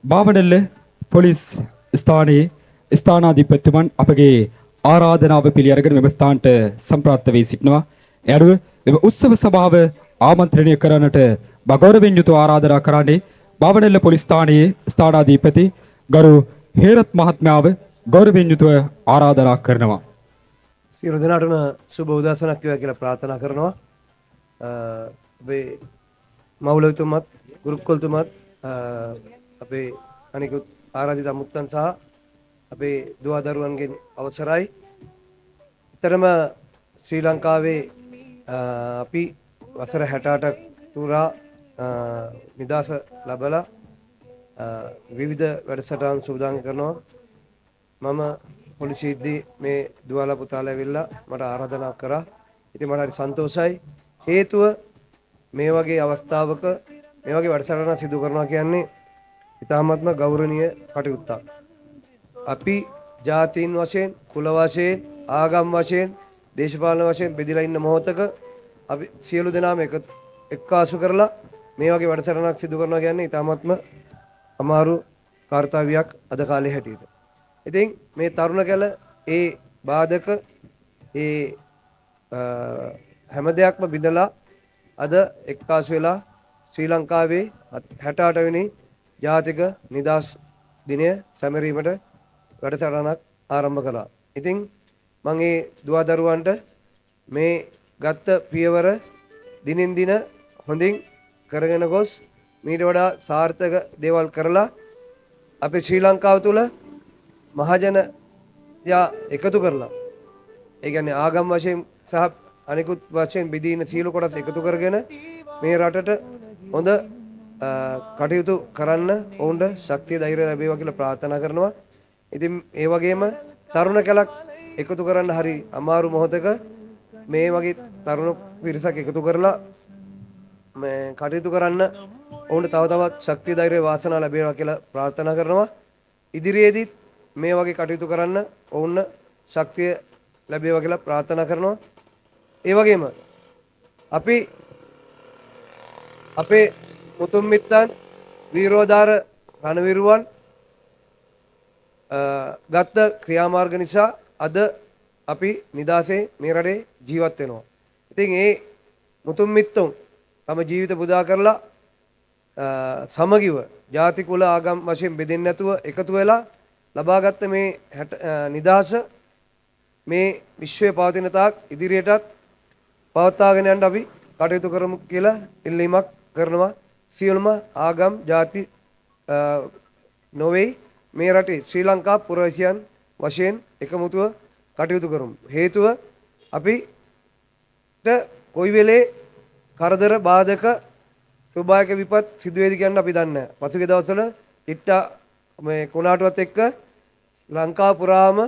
බාවඩල්ල police ස්ථානයේ ස්ථානාධිපතිතුමන් අපගේ ආරාධනාව පිළි අරගෙන මෙම ස්ථානට සම්ප්‍රාප්ත වී සිටිනවා. ඒ අනුව මෙම උත්සව සභාව ආමන්ත්‍රණය කරන්නට ගෞරවයෙන් යුතුව ආරාධනා කරන්නේ බාවඩල්ල පොලිස් ස්ථානයේ ස්ථානාධිපති ගරු හේරත් මහත්මයාව ගෞරවයෙන් යුතුව ආරාධනා කරනවා. සියලු දෙනාටම සුබ උදෑසනක් වේවා කියලා ප්‍රාර්ථනා කරනවා. අපේ මවුලතුමත් ගුරුකුල්තුමත් අපේ අනිකුත් ආරාධිත අමුත්තන් සහ අපේ දුවා දරුවන්ගෙන් අවසරයි. ඊතරම ශ්‍රී ලංකාවේ අපි වසර 68ක් තුරා නිදාස ලැබලා විවිධ වැඩසටහන් සූදානම් කරනවා. මම පොලිසියේදී මේ දුවලා පුතාලා ඇවිල්ලා මට ආරාධනා කරා. ඉතින් මට හරි සන්තෝෂයි. හේතුව මේ වගේ අවස්ථාවක මේ වගේ වැඩසටහනක් සිදු කරනවා කියන්නේ ඉතාමත්ම ගෞරවනීය කටයුත්තක්. අපි ජාතීන් වශයෙන්, කුල වශයෙන්, ආගම් වශයෙන්, දේශපාලන වශයෙන් බෙදලා ඉන්න මොහොතක අපි සියලු දෙනාම එක්කාසු කරලා මේ වගේ වැඩසටහනක් සිදු කරනවා කියන්නේ ඉතාමත්ම අමාරු කාර්යයක් අද කාලේ හැටියට. ඉතින් මේ තරුණ කැල ඒ බාධක ඒ හැම දෙයක්ම බිඳලා අද එක්කාසු වෙලා ශ්‍රී ලංකාවේ 68 වෙනි ජාතික නිදහස් දිනය සැමරීමට වැඩසටහනක් ආරම්භ කළා. ඉතින් මම ඒ දුවා දරුවන්ට මේ ගත්ත පියවර දිනින් දින හොඳින් කරගෙන ගොස් මීට වඩා සාර්ථක දේවල් කරලා අපේ ශ්‍රී ලංකාව තුළ මහජන යා එකතු කරලා ඒ කියන්නේ ආගම් වශයෙන් සහ අනිකුත් වශයෙන් බෙදීන සියලු කොටස් එකතු කරගෙන මේ රටට හොඳ කටයුතු කරන්න ඔවුන්ට ශක්තිය ධෛර්යය ලැබේවා කියලා ප්‍රාර්ථනා කරනවා. ඉතින් ඒ වගේම තරුණ කැලක් එකතු කරන්න හරි අමාරු මොහොතක මේ වගේ තරුණ පිරිසක් එකතු කරලා මේ කටයුතු කරන්න ඔවුන්ට තව තවත් ශක්තිය ධෛර්යය වාසනාව ලැබේවා කියලා ප්‍රාර්ථනා කරනවා. ඉදිරියේදීත් මේ වගේ කටයුතු කරන්න ඔවුන්ට ශක්තිය ලැබේවා කියලා ප්‍රාර්ථනා කරනවා. ඒ වගේම අපි අපේ මුතුන් මිත්තන් වීරෝදාර රණවිරුවන් ගත්ත ක්‍රියාමාර්ග නිසා අද අපි නිදාසේ මේ රටේ ජීවත් වෙනවා. ඉතින් ඒ මුතුන් මිත්තුන් තම ජීවිත පුදා කරලා සමගිව ජාති කුල ආගම් වශයෙන් බෙදෙන්නේ නැතුව එකතු වෙලා ලබාගත්ත මේ නිදහස මේ විශ්වයේ පවතින තාක් ඉදිරියටත් පවත්වාගෙන යන්න අපි කටයුතු කරමු කියලා ඉල්ලීමක් කරනවා. සියලුම ආගම් ජාති නොවේ මේ රටේ ශ්‍රී ලංකා පුරවැසියන් වශයෙන් එකමුතුව කටයුතු කරමු. හේතුව අපිට කොයි වෙලේ කරදර බාධක ස්වභාවික විපත් සිදුවේද කියන්න අපි දන්නේ නැහැ. පසුගිය දවස්වල ඉට්ටා මේ කුණාටුවත් එක්ක ලංකාව පුරාම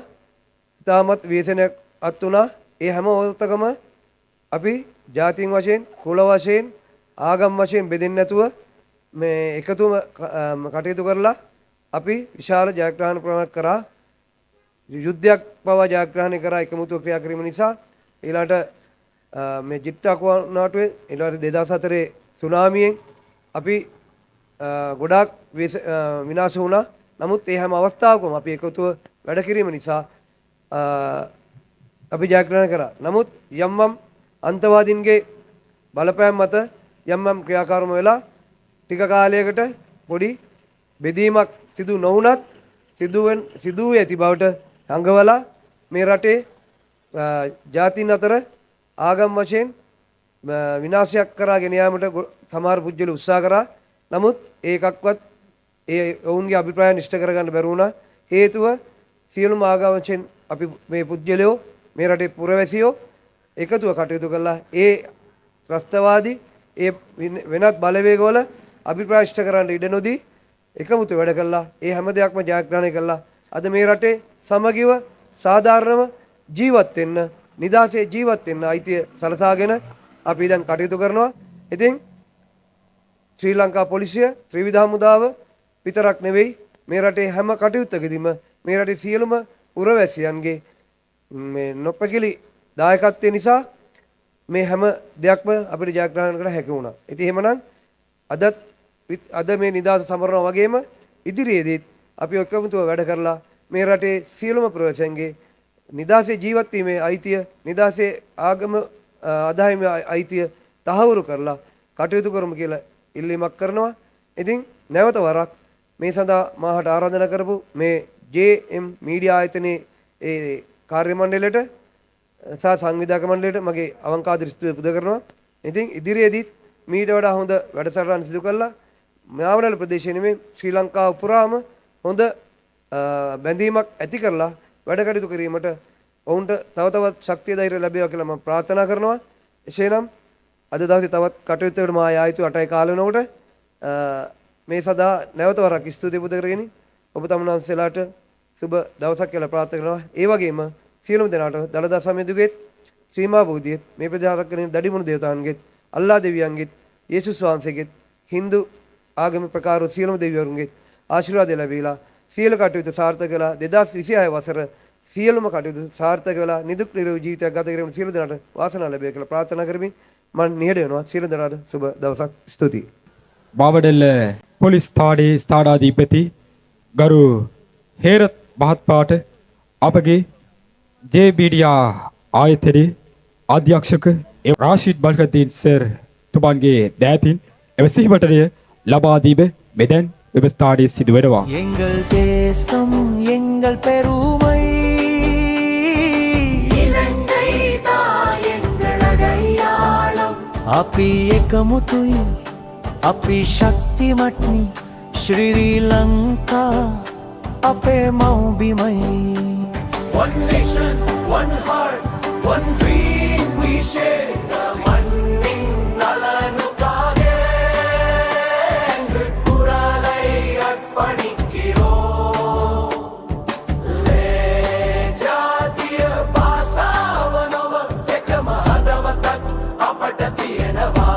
ඉතාමත් ව්‍යසනයක් අත් වුණා. ඒ හැම මොහොතකම අපි ජාතීන් වශයෙන්, කුල වශයෙන්, ආගම් වශයෙන් බෙදෙන්නේ නැතුව මේ එකතුම කටයුතු කරලා අපි විශාල ජයග්‍රහණ ප්‍රමාණයක් කරා. යුද්ධයක් පවා ජයග්‍රහණය කරා එකමුතුව ක්‍රියා කිරීම නිසා. ඊළාට මේ ජිට්ටා කුණාටුවේ ඊළාට 2004 සුනාමියෙන් අපි ගොඩාක් විනාශ වුණා. නමුත් ඒ හැම අවස්ථාවකම අපි එකතුව වැඩ කිරීම නිසා අපි ජයග්‍රහණය කරා. නමුත් යම් අන්තවාදීන්ගේ බලපෑම් මත යම් ක්‍රියාකාරම වෙලා ටික කාලයකට පොඩි බෙදීමක් සිදු නොවුනත් සිදුවේ ඇති බවට හංගවලා මේ රටේ ජාතීන් අතර ආගම් වශයෙන් විනාශයක් කරගෙන යාමට සමහර පුජ්‍යලු උත්සාහ කරා. නමුත් ඒකක්වත් ඒ ඔවුන්ගේ අභිප්‍රායන් ඉෂ්ට කරගන්න බැරි වුණා. හේතුව සියලුම ආගම් වශයෙන් අපි මේ පුජ්‍යලයෝ මේ රටේ පුරවැසියෝ එකතුව කටයුතු කළා. ඒ ත්‍රස්තවාදී ඒ වෙනත් බලවේගවල අභිප්‍රාය ඉෂ්ට කරන්න ඉඩ නොදී එකමුතු වැඩ කළා. ඒ හැම දෙයක්ම ජයග්‍රහණය කළා. අද මේ රටේ සමගිව සාධාරණව ජීවත් වෙන්න, නිදහසේ ජීවත් වෙන්න අයිතිය සලසාගෙන අපි දැන් කටයුතු කරනවා. ඉතින් ශ්‍රී ලංකා පොලිසිය ත්‍රිවිධ හමුදාව විතරක් නෙවෙයි මේ රටේ හැම කටයුත්තකදීම මේ රටේ සියලුම පුරවැසියන්ගේ මේ නොපැකිලි දායකත්වය නිසා මේ හැම දෙයක්ම අපිට ජයග්‍රහණය කරන්න හැකි වුණා. ඉතින් එහෙමනම් අද මේ නිදහස සමරනවා වගේම ඉදිරියේදීත් අපි ඔක්කොමතුව වැඩ කරලා මේ රටේ සියලුම ප්‍රවේශයන්ගේ නිදාසේ ජීවත් වීමේ අයිතිය, නිදාසේ ආගම අදහීමේ අයිතිය තහවුරු කරලා කටයුතු කරමු කියලා ඉල්ලීමක් කරනවා. ඉතින් නැවත වරක් මේ සඳහා මාහට ආරාධනා කරපු මේ JM මීඩියා ආයතනයේ ඒ කාර්ය මණ්ඩලයට සහ සංවිධායක මණ්ඩලයට මගේ අවංකාද ස්තුතිය පුද කරනවා. ඉතින් ඉදිරියේදීත් මීට වඩා හොඳ වැඩසටහන් සිදු කළා මාවනල ප්‍රදේශයේ නෙමෙයි ශ්‍රී ලංකාව පුරාම හොඳ බැඳීමක් ඇති කරලා වැඩ කටයුතු කිරීමට ඔවුන්ට තව තවත් ශක්තිය ධෛර්යය ලැබේවා කියලා මම ප්‍රාර්ථනා කරනවා. එසේනම් අද දවසේ තවත් කටයුත්තකට මා ආයතු 8යි කාල වෙනකොට මේ සදා නැවත වරක් ස්තුතිය පුද කරගෙන ඔබ තමුන්වන්සලාට සුබ දවසක් කියලා ප්‍රාර්ථනා කරනවා. ඒ වගේම සියලුම දෙනාට දලදා සමිතියේත් ශ්‍රීමා බෝධියේත් මේ ප්‍රජාතක කරන දඩිමුණු දේවතාවන්ගෙත් අල්ලා දෙවියන්ගෙත් යේසුස් වහන්සේගෙත් Hindu ආගම ප්‍රකාර සියලුම දෙවිවරුන්ගෙත් ආශිර්වාද ලැබීලා සියලු කටයුතු සාර්ථක කළා. 2026 වසර සියලුම කටයුතු සාර්ථක වෙලා නිදුක් නිරෝගී ජීවිතයක් ගත කිරීමට සියලු දෙනාට වාසනාව ලැබේවා කියලා ප්‍රාර්ථනා කරමින් මම නිහඬ වෙනවා. සියලු දෙනාට සුබ දවසක්. ස්තුතියි. බාවඩෙල්ල පොලිස් ස්ථානයේ ස්ථානාධිපති ගරු හේරත් මහත්මයාට අපගේ ජේ මීඩියා ආයතනයේ අධ්‍යක්ෂක රාෂිද් බල්කදීන් සර් තුමන්ගේ දෑතින් එම සිහිපටනය ලබා දීම මෙදැන් එම ස්ථානයේ සිදු වෙනවා. எங்கள் தேசம் எங்கள் பெருமை இலங்கை தாய் எங்கள் அடையாளம் අපි එකමුතුයි අපි ශක්තිමත්නි ශ්‍රී ලංකා අපේ මව්බිමයි One nation, one heart, one dream we share මන්නින් නලනුකාගේ කුරාලයි අත්පනික්කිරෝ ලේ ජාතිය භාෂාව නොව එකම හදවතක් අපට තියෙනවා.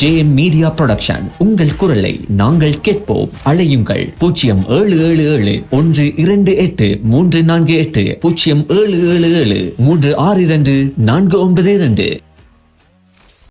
JM மீடியா புரொடக்ஷன் உங்கள் குரலை நாங்கள் கேட்போம். அழையுங்கள் 0777 128 348 0777 362 492.